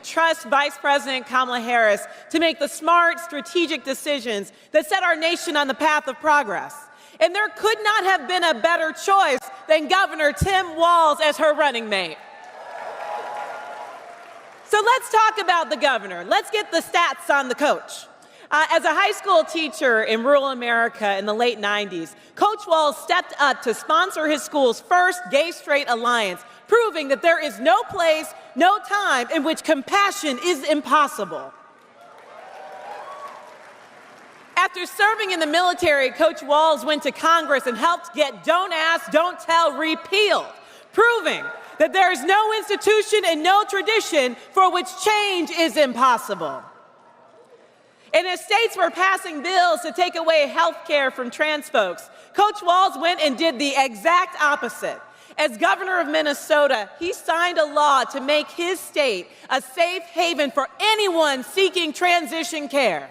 trust Vice President Kamala Harris to make the smart, strategic decisions that set our nation on the path of progress. And there could not have been a better choice than Governor Tim Walz as her running mate. So let's talk about the governor. Let's get the stats on the coach. As a high school teacher in rural America in the late 90s, Coach Walz stepped up to sponsor his school's first gay-straight alliance, proving that there is no place, no time in which compassion is impossible. After serving in the military, Coach Walz went to Congress and helped get Don't Ask, Don't Tell repealed, proving that there is no institution and no tradition for which change is impossible. And as states were passing bills to take away health care from trans folks, Coach Walz went and did the exact opposite. As governor of Minnesota, he signed a law to make his state a safe haven for anyone seeking transition care,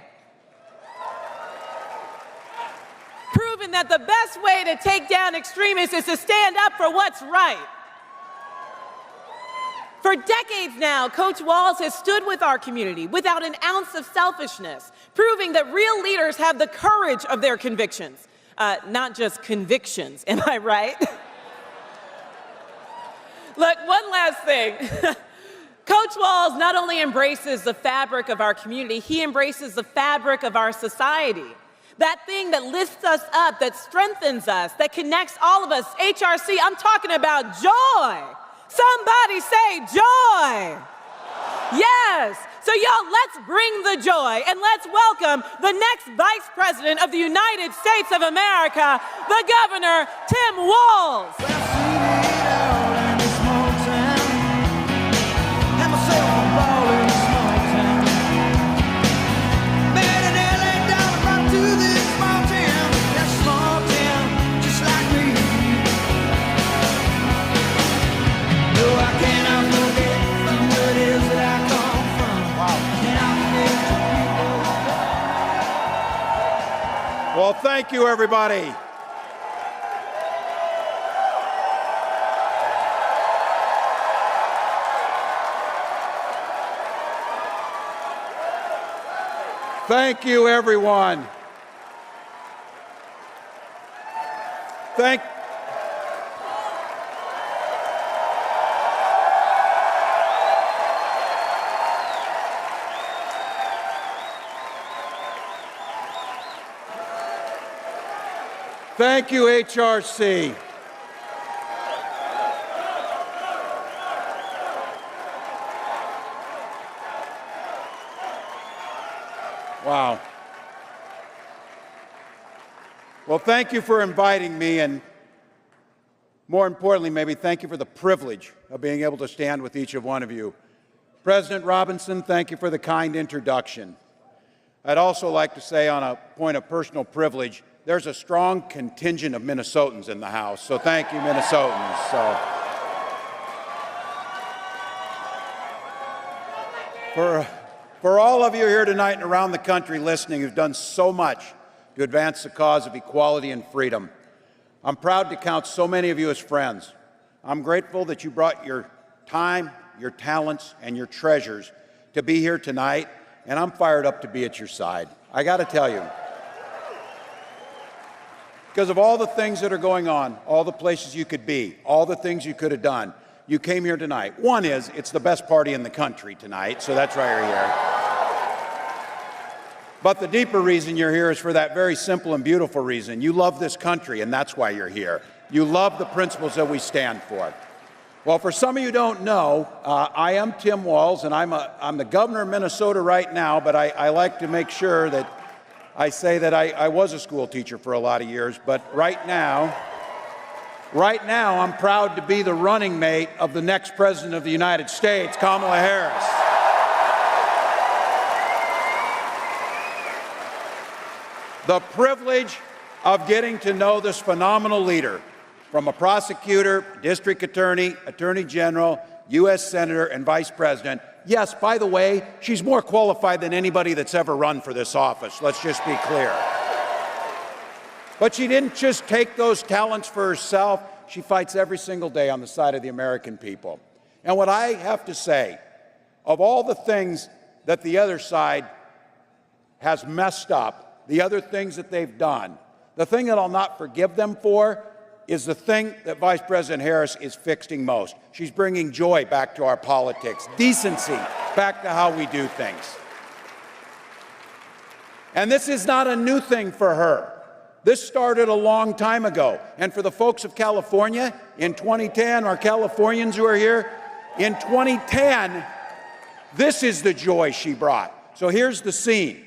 proving that the best way to take down extremists is to stand up for what's right. For decades now, Coach Walz has stood with our community without an ounce of selfishness, proving that real leaders have the courage of their convictions, not just convictions, am I right? Look, one last thing. Coach Walz not only embraces the fabric of our community, he embraces the fabric of our society. That thing that lifts us up, that strengthens us, that connects all of us. HRC, I'm talking about joy. Somebody say joy. Yes. So y'all, let's bring the joy and let's welcome the next Vice President of the United States of America, the Governor, Tim Walz. Well, thank you, everybody. Thank you, everyone. Thank you, HRC. Wow. Well, thank you for inviting me, and more importantly, maybe thank you for the privilege of being able to stand with each of one of you. President Robinson, thank you for the kind introduction. I'd also like to say, on a point of personal privilege, there's a strong contingent of Minnesotans in the House, so thank you, Minnesotans. For all of you here tonight and around the country listening who've done so much to advance the cause of equality and freedom, I'm proud to count so many of you as friends. I'm grateful that you brought your time, your talents, and your treasures to be here tonight, and I'm fired up to be at your side. I got to tell you, because of all the things that are going on, all the places you could be, all the things you could have done, you came here tonight. One is, it's the best party in the country tonight, so that's why you're here. But the deeper reason you're here is for that very simple and beautiful reason. You love this country, and that's why you're here. You love the principles that we stand for. Well, for some of you who don't know, I am Tim Walz, and I'm the governor of Minnesota right now, but I like to make sure that I say that I was a school teacher for a lot of years, but right now I'm proud to be the running mate of the next President of the United States, Kamala Harris. The privilege of getting to know this phenomenal leader, from a prosecutor, district attorney, attorney general, U.S. senator, and vice president. Yes, by the way, she's more qualified than anybody that's ever run for this office. Let's just be clear. But she didn't just take those talents for herself. She fights every single day on the side of the American people. And what I have to say, of all the things that the other side has messed up, the other things that they've done, the thing that I'll not forgive them for is the thing that Vice President Harris is fixing most. She's bringing joy back to our politics, decency back to how we do things. And this is not a new thing for her. This started a long time ago. And for the folks of California, in 2010, our Californians who are here, in 2010, this is the joy she brought. So here's the scene.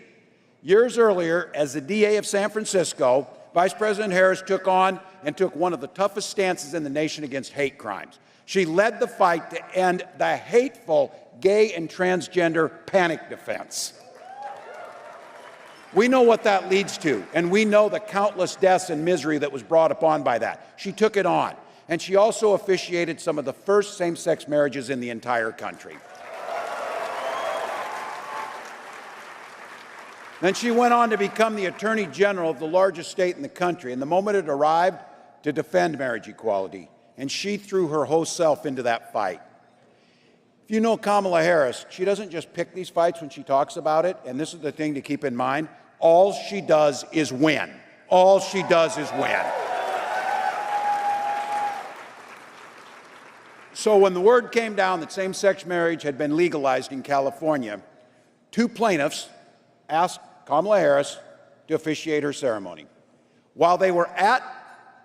Years earlier, as the DA of San Francisco, Vice President Harris took one of the toughest stances in the nation against hate crimes. She led the fight to end the hateful gay and transgender panic defense. We know what that leads to, and we know the countless deaths and misery that was brought upon by that. She took it on, and she also officiated some of the first same-sex marriages in the entire country. Then she went on to become the Attorney General of the largest state in the country, and the moment it arrived, to defend marriage equality, and she threw her whole self into that fight. If you know Kamala Harris, she doesn't just pick these fights when she talks about it, and this is the thing to keep in mind. All she does is win. All she does is win. So when the word came down that same-sex marriage had been legalized in California, 2 plaintiffs asked Kamala Harris to officiate her ceremony. While they were at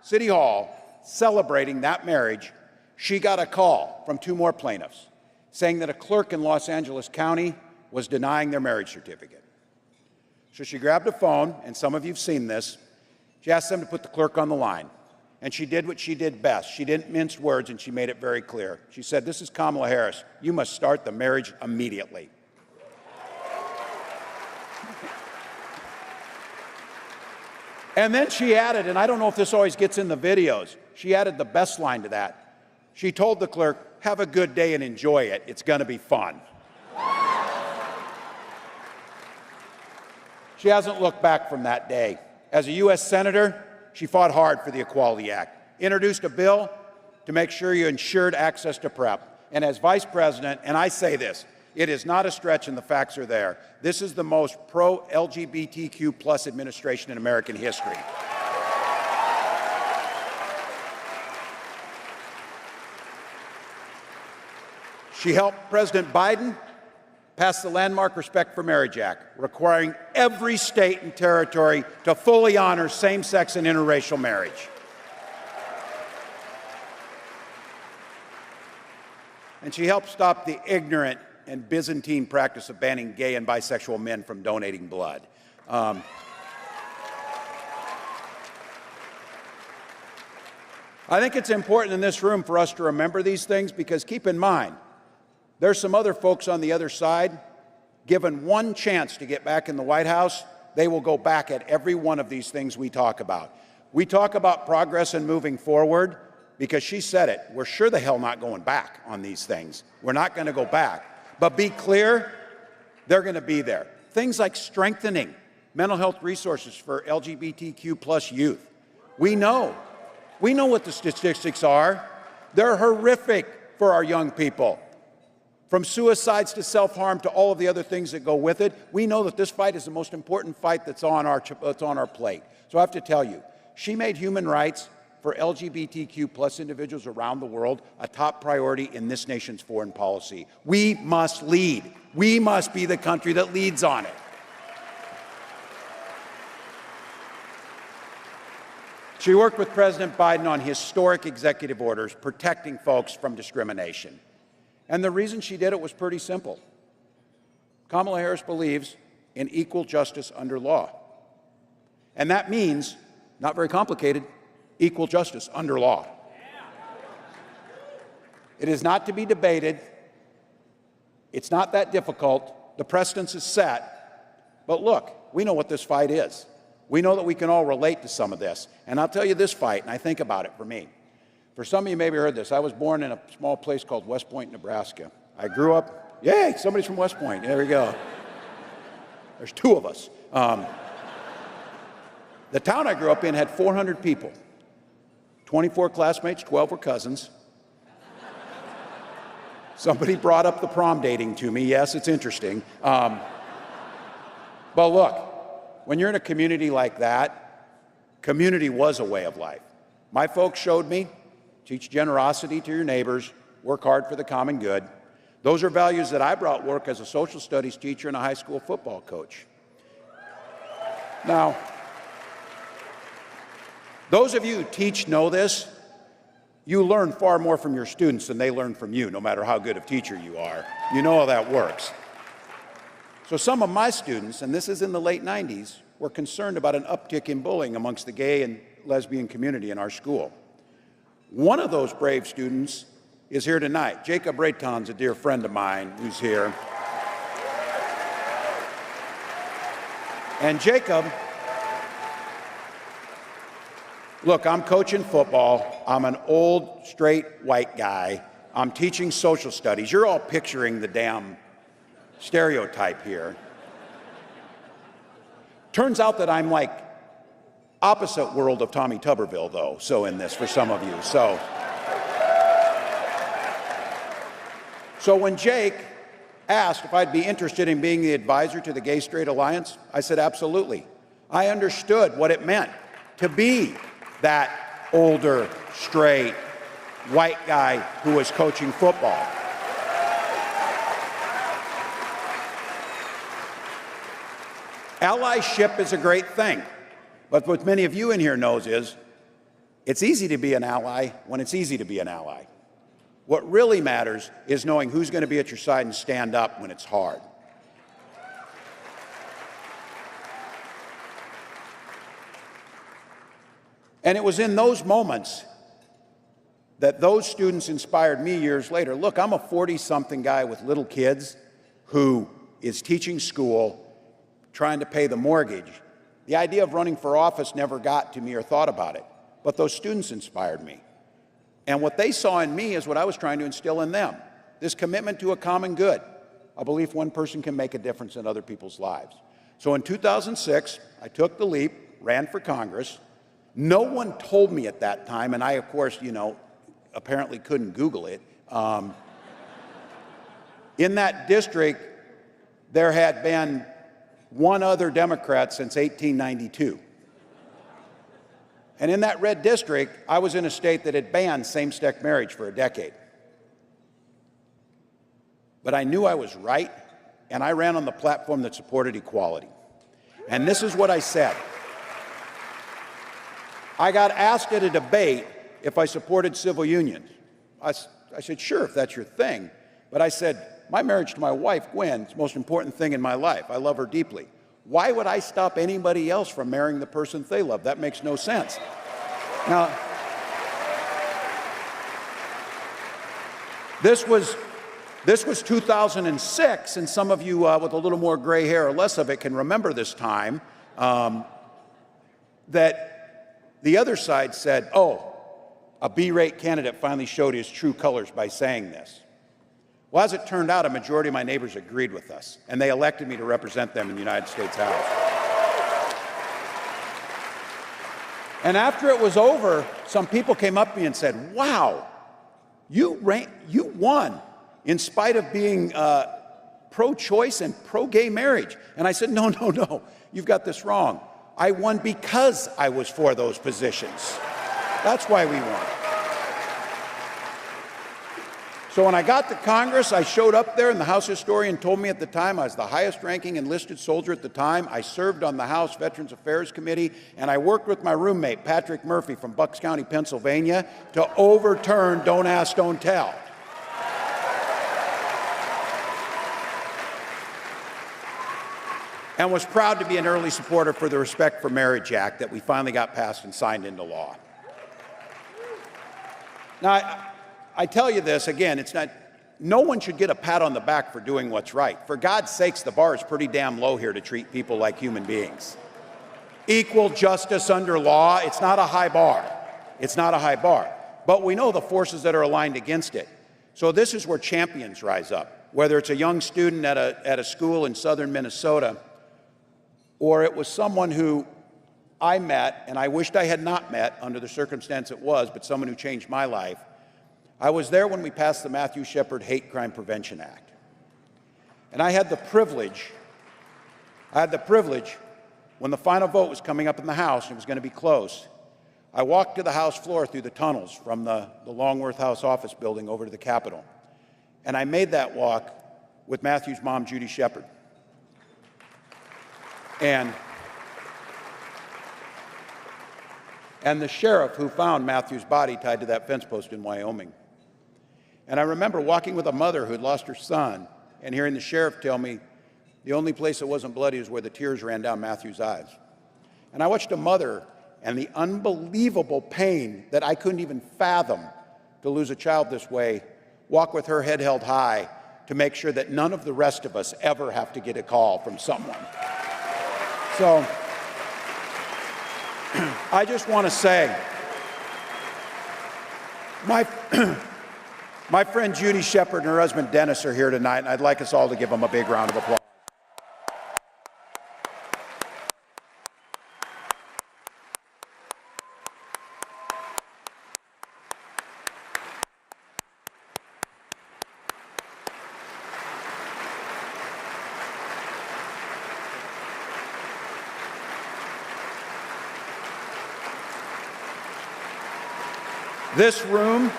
City Hall celebrating that marriage, she got a call from 2 more plaintiffs saying that a clerk in Los Angeles County was denying their marriage certificate. So she grabbed a phone, and some of you have seen this. She asked them to put the clerk on the line. And she did what she did best. She didn't mince words, and she made it very clear. She said, "This is Kamala Harris. You must start the marriage immediately." And then she added, and I don't know if this always gets in the videos, she added the best line to that. She told the clerk, "Have a good day and enjoy it. It's going to be fun." She hasn't looked back from that day. As a U.S. Senator, she fought hard for the Equality Act, introduced a bill to make sure you ensured access to PrEP. And as Vice President, and I say this, it is not a stretch and the facts are there, this is the most pro-LGBTQ+ administration in American history. She helped President Biden pass the landmark Respect for Marriage Act, requiring every state and territory to fully honor same-sex and interracial marriage. And she helped stop the ignorant and Byzantine practice of banning gay and bisexual men from donating blood. I think it's important in this room for us to remember these things because keep in mind, there's some other folks on the other side, given one chance to get back in the White House, they will go back at every one of these things we talk about. We talk about progress and moving forward because she said it. We're sure the hell not going back on these things. We're not going to go back. But be clear, they're going to be there. Things like strengthening mental health resources for LGBTQ+ youth. We know what the statistics are. They're horrific for our young people. From suicides to self-harm to all of the other things that go with it, we know that this fight is the most important fight that's on our plate. So I have to tell you, she made human rights for LGBTQ+ individuals around the world a top priority in this nation's foreign policy. We must lead. We must be the country that leads on it. She worked with President Biden on historic executive orders protecting folks from discrimination. And the reason she did it was pretty simple. Kamala Harris believes in equal justice under law. And that means, not very complicated, equal justice under law. It is not to be debated. It's not that difficult. The precedence is set. But look, we know what this fight is. We know that we can all relate to some of this. And I'll tell you this fight, and I think about it for me. For some of you maybe heard this. I was born in a small place called West Point, Nebraska. I grew up, yay, somebody's from West Point. There we go. There's 2 of us. The town I grew up in had 400 people. 24 classmates, 12 were cousins. Somebody brought up the prom dating to me. Yes, it's interesting. But look, when you're in a community like that, community was a way of life. My folks showed me, teach generosity to your neighbors, work hard for the common good. Those are values that I brought work as a social studies teacher and a high school football coach. Now, those of you who teach know this. You learn far more from your students than they learn from you, no matter how good of teacher you are. You know how that works. So some of my students, and this is in the late 90s, were concerned about an uptick in bullying amongst the gay and lesbian community in our school. One of those brave students is here tonight. Jacob Rayton's a dear friend of mine who's here. And Jacob, look, I'm coaching football. I'm an old, straight, white guy. I'm teaching social studies. You're all picturing the damn stereotype here. Turns out that I'm like opposite world of Tommy Tuberville, though, so in this for some of you. So when Jake asked if I'd be interested in being the advisor to the Gay Straight Alliance, I said absolutely. I understood what it meant to be that older, straight, white guy who was coaching football. Allyship is a great thing, but what many of you in here knows is it's easy to be an ally when it's easy to be an ally. What really matters is knowing who's going to be at your side and stand up when it's hard. And it was in those moments that those students inspired me years later. Look, I'm a 40-something guy with little kids who is teaching school, trying to pay the mortgage. The idea of running for office never got to me or thought about it, but those students inspired me. And what they saw in me is what I was trying to instill in them, this commitment to a common good, a belief one person can make a difference in other people's lives. So in 2006, I took the leap, ran for Congress. No one told me at that time, and I, of course, apparently couldn't Google it. In that district, there had been one other Democrat since 1892. And in that red district, I was in a state that had banned same-sex marriage for a decade. But I knew I was right, and I ran on the platform that supported equality. And this is what I said. I got asked at a debate if I supported civil unions. I said, sure, if that's your thing. But I said, my marriage to my wife, Gwen, is the most important thing in my life. I love her deeply. Why would I stop anybody else from marrying the person they love? That makes no sense. Now, this was 2006, and some of you with a little more gray hair or less of it can remember this time, that the other side said, oh, a B-rate candidate finally showed his true colors by saying this. Well, as it turned out, a majority of my neighbors agreed with us, and they elected me to represent them in the United States House. And after it was over, some people came up to me and said, wow, you won in spite of being pro-choice and pro-gay marriage. And I said, no, you've got this wrong. I won because I was for those positions. That's why we won. So when I got to Congress, I showed up there, and the House historian told me at the time I was the highest-ranking enlisted soldier at the time. I served on the House Veterans Affairs Committee, and I worked with my roommate, Patrick Murphy from Bucks County, Pennsylvania, to overturn Don't Ask, Don't Tell. And was proud to be an early supporter for the Respect for Marriage Act that we finally got passed and signed into law. Now, I tell you this, again, no one should get a pat on the back for doing what's right. For God's sakes, the bar is pretty damn low here to treat people like human beings. Equal justice under law, it's not a high bar. It's not a high bar. But we know the forces that are aligned against it. So this is where champions rise up, whether it's a young student at a school in southern Minnesota, or it was someone who I met, and I wished I had not met under the circumstance it was, but someone who changed my life. I was there when we passed the Matthew Shepard Hate Crime Prevention Act. And I had the privilege, when the final vote was coming up in the House and it was going to be close, I walked to the House floor through the tunnels from the Longworth House office building over to the Capitol. And I made that walk with Matthew's mom, Judy Shepard. And the sheriff who found Matthew's body tied to that fence post in Wyoming. And I remember walking with a mother who had lost her son and hearing the sheriff tell me the only place that wasn't bloody is where the tears ran down Matthew's eyes. And I watched a mother and the unbelievable pain that I couldn't even fathom to lose a child this way, walk with her head held high to make sure that none of the rest of us ever have to get a call from someone. So I just want to say, my friend Judy Shepard and her husband Dennis are here tonight, and I'd like us all to give them a big round of applause. This room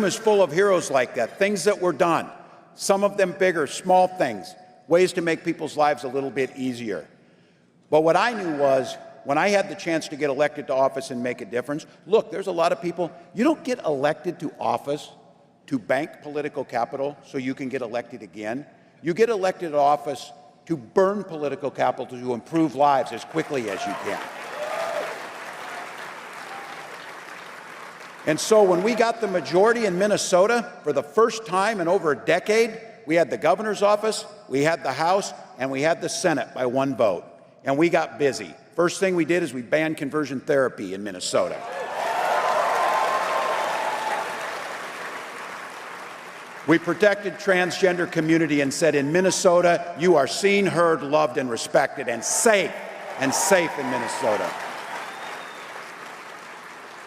is full of heroes like that, things that were done, some of them bigger, small things, ways to make people's lives a little bit easier. But what I knew was, when I had the chance to get elected to office and make a difference, look, there's a lot of people, you don't get elected to office to bank political capital so you can get elected again. You get elected to office to burn political capital to improve lives as quickly as you can. And so when we got the majority in Minnesota for the first time in over a decade, we had the governor's office, we had the House, and we had the Senate by one vote. And we got busy. First thing we did is we banned conversion therapy in Minnesota. We protected transgender community and said, in Minnesota, you are seen, heard, loved, and respected, and safe in Minnesota.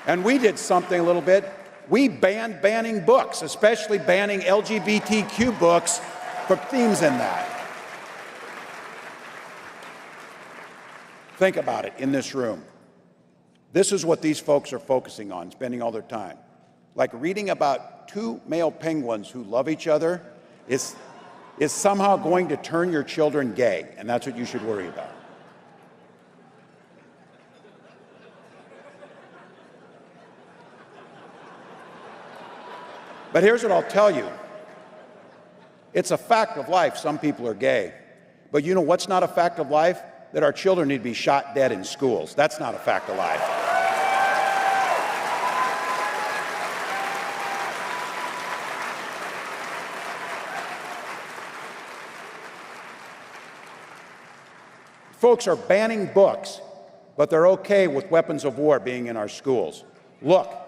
And we did something a little bit. We banned banning books, especially banning LGBTQ books for themes in that. Think about it in this room. This is what these folks are focusing on, spending all their time. Like reading about two male penguins who love each other is somehow going to turn your children gay, and that's what you should worry about. But here's what I'll tell you. It's a fact of life. Some people are gay. But you know what's not a fact of life? That our children need to be shot dead in schools. That's not a fact of life. Folks are banning books, but they're okay with weapons of war being in our schools. Look.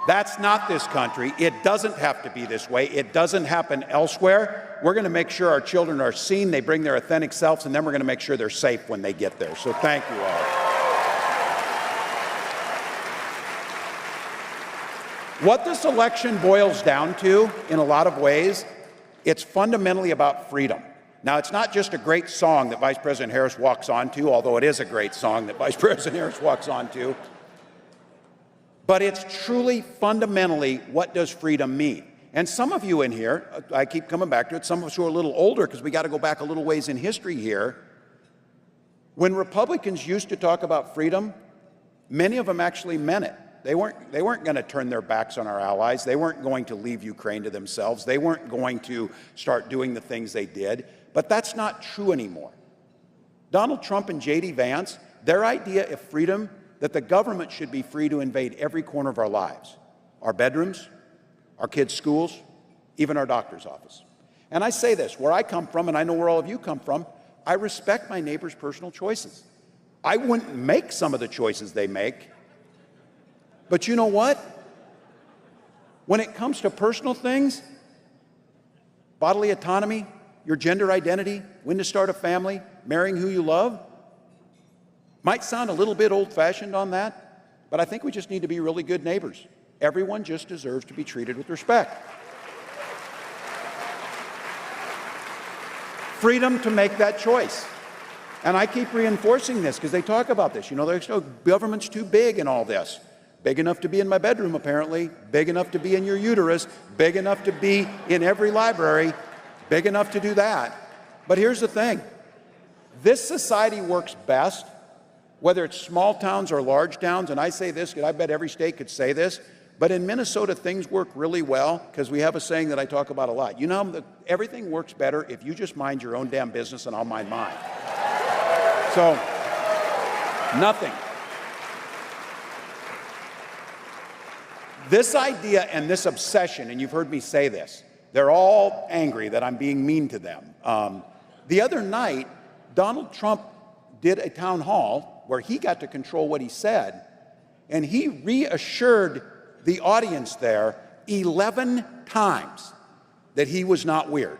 That's not this country. It doesn't have to be this way. It doesn't happen elsewhere. We're going to make sure our children are seen, they bring their authentic selves, and then we're going to make sure they're safe when they get there. So thank you all. What this election boils down to, in a lot of ways, it's fundamentally about freedom. Now, it's not just a great song that Vice President Harris walks onto, although it is a great song that Vice President Harris walks onto. But it's truly, fundamentally, what does freedom mean? And some of you in here, I keep coming back to it, some of us who are a little older, because we got to go back a little ways in history here. When Republicans used to talk about freedom, many of them actually meant it. They weren't going to turn their backs on our allies. They weren't going to leave Ukraine to themselves. They weren't going to start doing the things they did. But that's not true anymore. Donald Trump and J.D. Vance, their idea of freedom, that the government should be free to invade every corner of our lives, our bedrooms, our kids' schools, even our doctor's office. And I say this, where I come from, and I know where all of you come from, I respect my neighbor's personal choices. I wouldn't make some of the choices they make. But you know what? When it comes to personal things, bodily autonomy, your gender identity, when to start a family, marrying who you love, might sound a little bit old-fashioned on that, but I think we just need to be really good neighbors. Everyone just deserves to be treated with respect. Freedom to make that choice. And I keep reinforcing this because they talk about this. You know, there's no government's too big in all this. Big enough to be in my bedroom, apparently. Big enough to be in your uterus. Big enough to be in every library. Big enough to do that. But here's the thing. This society works best, whether it's small towns or large towns, and I say this because I bet every state could say this, but in Minnesota, things work really well because we have a saying that I talk about a lot. You know, everything works better if you just mind your own damn business and I'll mind mine. So, nothing. This idea and this obsession, and you've heard me say this, they're all angry that I'm being mean to them. The other night, Donald Trump did a town hall where he got to control what he said, and he reassured the audience there 11 times that he was not weird.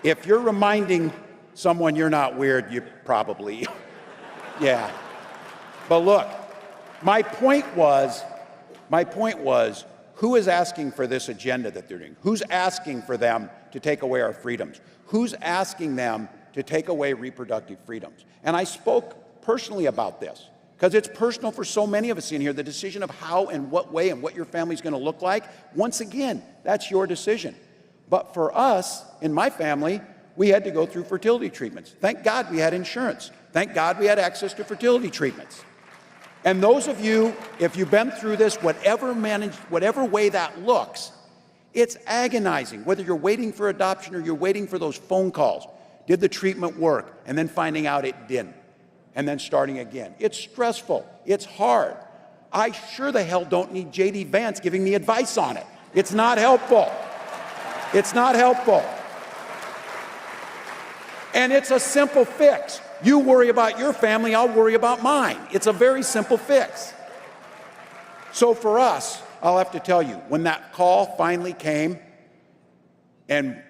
If you're reminding someone you're not weird, you probably, yeah. But look, my point was, who is asking for this agenda that they're doing? Who's asking for them to take away our freedoms? Who's asking them to take away reproductive freedoms? And I spoke personally about this because it's personal for so many of us in here, the decision of how and what way and what your family's going to look like. Once again, that's your decision. But for us, in my family, we had to go through fertility treatments. Thank God we had insurance. Thank God we had access to fertility treatments. And those of you, if you've been through this, whatever way that looks, it's agonizing, whether you're waiting for adoption or you're waiting for those phone calls. Did the treatment work? And then finding out it didn't. And then starting again. It's stressful. It's hard. I sure the hell don't need J.D. Vance giving me advice on it. It's not helpful. It's not helpful. And it's a simple fix. You worry about your family, I'll worry about mine. It's a very simple fix. So for us, I'll have to tell you, when that call finally came and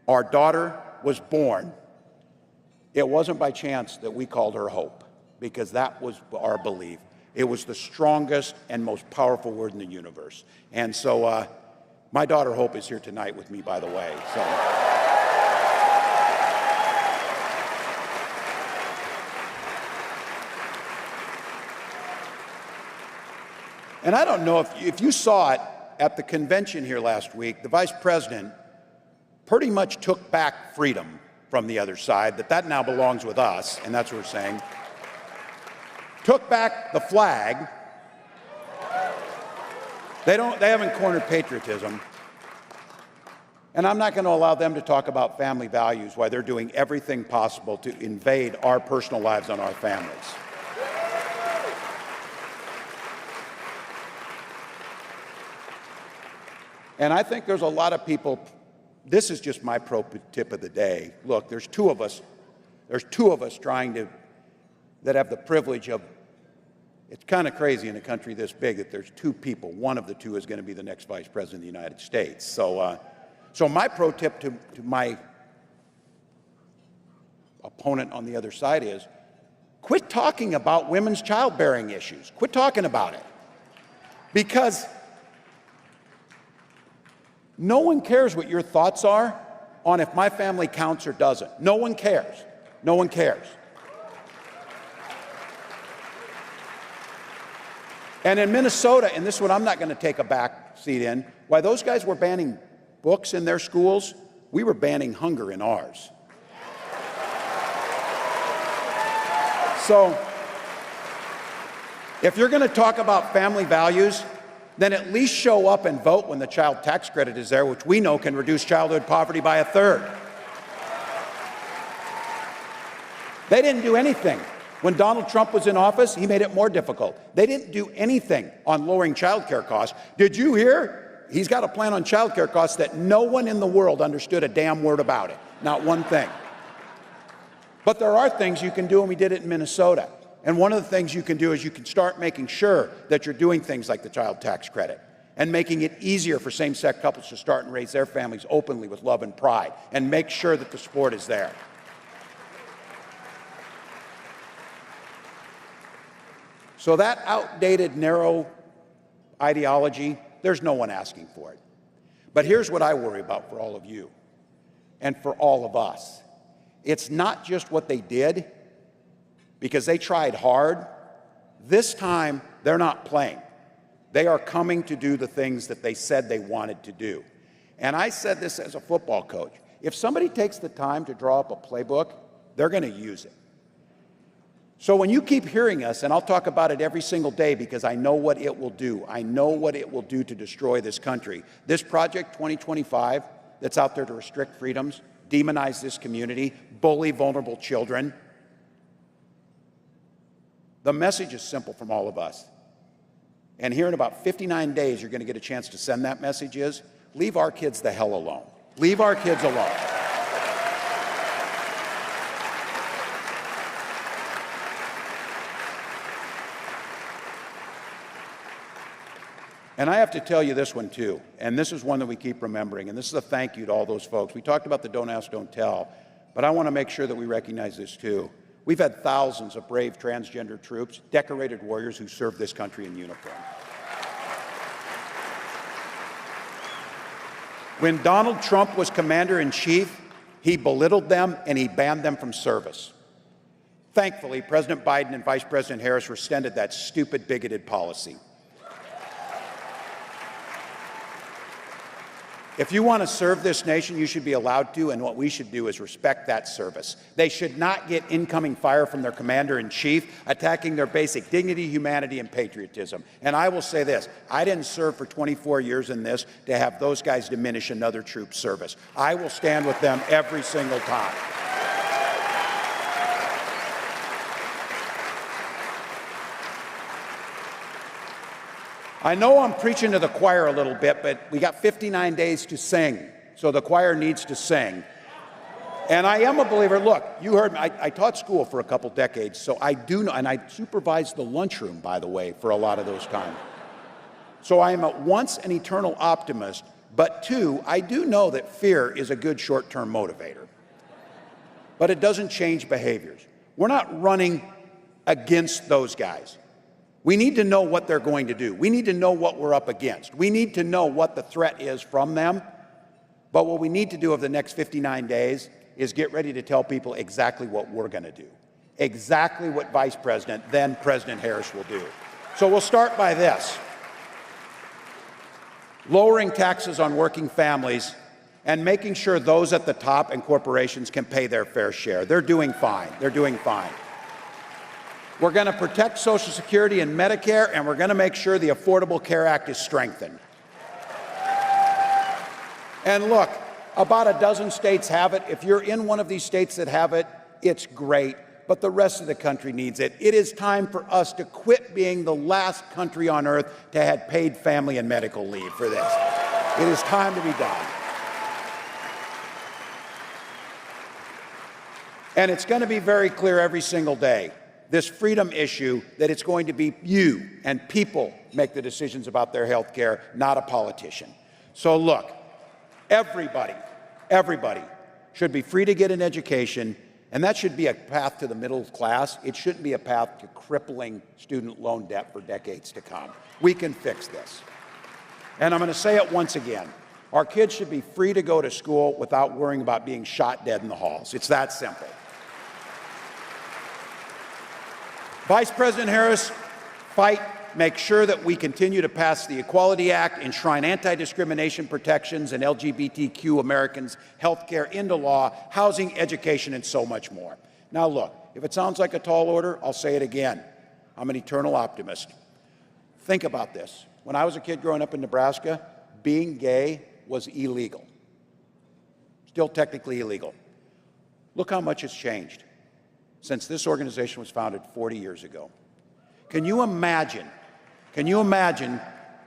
our daughter was born, it wasn't by chance that we called her Hope, because that was our belief. It was the strongest and most powerful word in the universe. And so my daughter Hope is here tonight with me, by the way. So. And I don't know if you saw it at the convention here last week, the vice president pretty much took back freedom from the other side, that now belongs with us, and that's what we're saying. Took back the flag. They haven't cornered patriotism. And I'm not going to allow them to talk about family values while they're doing everything possible to invade our personal lives and our families. And I think there's a lot of people, this is just my pro tip of the day. Look, there's two of us trying to, that have the privilege of, it's kind of crazy in a country this big that there's two people. One of the two is going to be the next vice president of the United States. So my pro tip to my opponent on the other side is, quit talking about women's childbearing issues. Quit talking about it. Because no one cares what your thoughts are on if my family counts or doesn't. No one cares. No one cares. And in Minnesota, and this is what I'm not going to take a back seat in, while those guys were banning books in their schools, we were banning hunger in ours. So, if you're going to talk about family values, then at least show up and vote when the child tax credit is there, which we know can reduce childhood poverty by 1/3. They didn't do anything. When Donald Trump was in office, he made it more difficult. They didn't do anything on lowering child care costs. Did you hear? He's got a plan on child care costs that no one in the world understood a damn word about it. Not one thing. But there are things you can do, and we did it in Minnesota. And one of the things you can do is you can start making sure that you're doing things like the child tax credit. and making it easier for same-sex couples to start and raise their families openly with love and pride, and make sure that the support is there. So that outdated, narrow ideology, there's no one asking for it. But here's what I worry about for all of you and for all of us. It's not just what they did, because they tried hard. This time, they're not playing. They are coming to do the things that they said they wanted to do. And I said this as a football coach. If somebody takes the time to draw up a playbook, they're going to use it. So when you keep hearing us, and I'll talk about it every single day because I know what it will do. I know what it will do to destroy this country. This Project 2025 that's out there to restrict freedoms, demonize this community, bully vulnerable children. The message is simple from all of us. And here in about 59 days, you're going to get a chance to send that message is, leave our kids the hell alone. Leave our kids alone. And I have to tell you this one too, and this is one that we keep remembering, and this is a thank you to all those folks. We talked about the don't ask, don't tell, but I want to make sure that we recognize this too. We've had thousands of brave transgender troops, decorated warriors who serve this country in uniform. When Donald Trump was commander-in-chief, he belittled them and he banned them from service. Thankfully, President Biden and Vice President Harris rescinded that stupid, bigoted policy. If you want to serve this nation, you should be allowed to, and what we should do is respect that service. They should not get incoming fire from their commander-in-chief, attacking their basic dignity, humanity, and patriotism. And I will say this, I didn't serve for 24 years in this to have those guys diminish another troop's service. I will stand with them every single time. I know I'm preaching to the choir a little bit, but we got 59 days to sing, so the choir needs to sing. And I am a believer. Look, you heard me. I taught school for a couple decades, so I do know, and I supervised the lunchroom, by the way, for a lot of those times. So I am at once an eternal optimist, but two, I do know that fear is a good short-term motivator. But it doesn't change behaviors. We're not running against those guys. We need to know what they're going to do. We need to know what we're up against. We need to know what the threat is from them. But what we need to do over the next 59 days is get ready to tell people exactly what we're going to do, exactly what Vice President, then President Harris will do. So we'll start by this. Lowering taxes on working families and making sure those at the top and corporations can pay their fair share. They're doing fine. They're doing fine. We're going to protect Social Security and Medicare, and we're going to make sure the Affordable Care Act is strengthened. And look, about a dozen states have it. If you're in one of these states that have it, it's great, but the rest of the country needs it. It is time for us to quit being the last country on earth to have paid family and medical leave for this. It is time to be done. And it's going to be very clear every single day, this freedom issue, that it's going to be you and people make the decisions about their health care, not a politician. So look, everybody should be free to get an education, and that should be a path to the middle class. It shouldn't be a path to crippling student loan debt for decades to come. We can fix this. And I'm going to say it once again. Our kids should be free to go to school without worrying about being shot dead in the halls. It's that simple. Vice President Harris, fight, make sure that we continue to pass the Equality Act, enshrine anti-discrimination protections and LGBTQ Americans' health care into law, housing, education, and so much more. Now look, if it sounds like a tall order, I'll say it again. I'm an eternal optimist. Think about this. When I was a kid growing up in Nebraska, being gay was illegal. Still technically illegal. Look how much has changed since this organization was founded 40 years ago. Can you imagine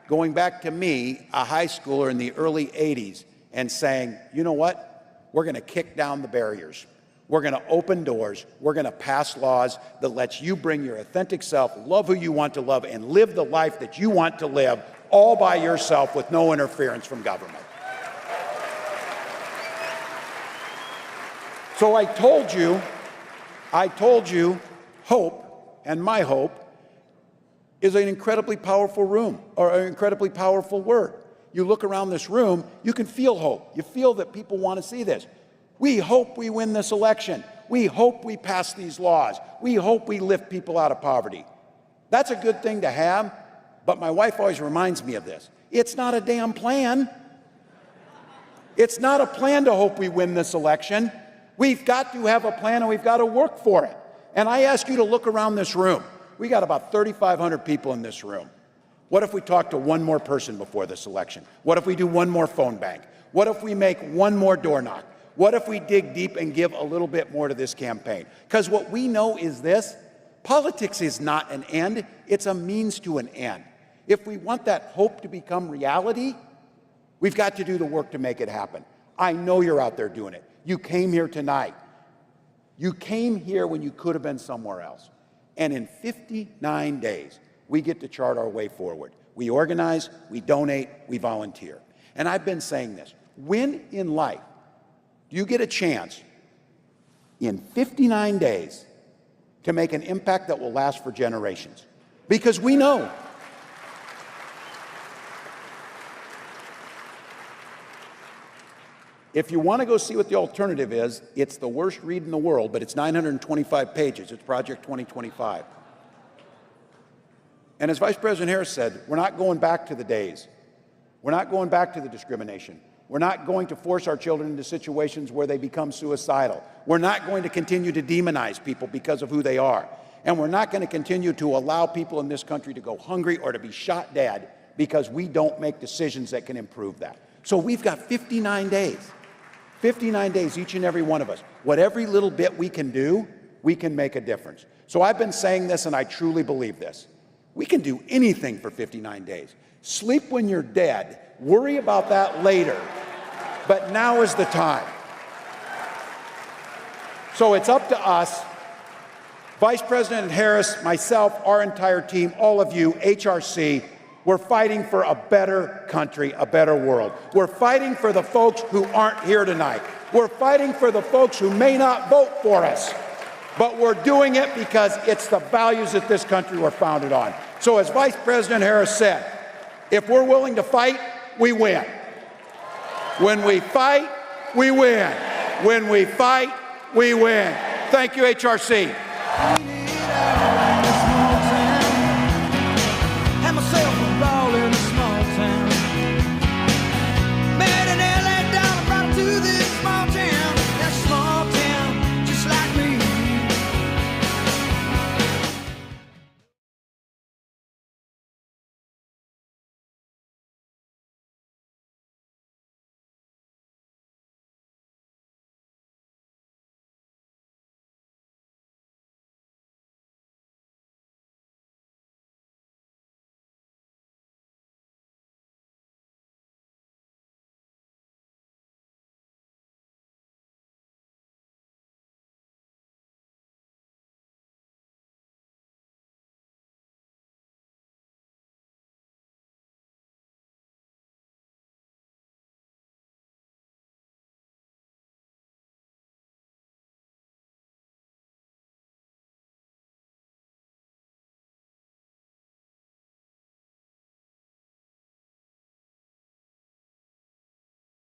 going back to me, a high schooler in the early 80s, and saying, you know what, we're going to kick down the barriers. We're going to open doors. We're going to pass laws that lets you bring your authentic self, love who you want to love, and live the life that you want to live all by yourself with no interference from government. So I told you, hope, and my hope, is an incredibly powerful room, or an incredibly powerful word. You look around this room, you can feel hope. You feel that people want to see this. We hope we win this election. We hope we pass these laws. We hope we lift people out of poverty. That's a good thing to have, but my wife always reminds me of this. It's not a damn plan. It's not a plan to hope we win this election. We've got to have a plan, and we've got to work for it. And I ask you to look around this room. We got about 3,500 people in this room. What if we talk to one more person before this election? What if we do one more phone bank? What if we make one more door knock? What if we dig deep and give a little bit more to this campaign? Because what we know is this: politics is not an end, it's a means to an end. If we want that hope to become reality, we've got to do the work to make it happen. I know you're out there doing it. You came here tonight. You came here when you could have been somewhere else. And in 59 days, we get to chart our way forward. We organize, we donate, we volunteer. And I've been saying this: when in life do you get a chance in 59 days to make an impact that will last for generations? Because we know if you want to go see what the alternative is, it's the worst read in the world, but it's 925 pages. It's Project 2025. And as Vice President Harris said, we're not going back to the days. We're not going back to the discrimination. We're not going to force our children into situations where they become suicidal. We're not going to continue to demonize people because of who they are. And we're not going to continue to allow people in this country to go hungry or to be shot dead because we don't make decisions that can improve that. So we've got 59 days. 59 days, each and every one of us. What every little bit we can do, we can make a difference. So I've been saying this, and I truly believe this. We can do anything for 59 days. Sleep when you're dead. Worry about that later. But now is the time. So it's up to us, Vice President Harris, myself, our entire team, all of you, HRC. We're fighting for a better country, a better world. We're fighting for the folks who aren't here tonight. We're fighting for the folks who may not vote for us. But we're doing it because it's the values that this country were founded on. So as Vice President Harris said, if we're willing to fight, we win. When we fight, we win. When we fight, we win. Thank you, HRC.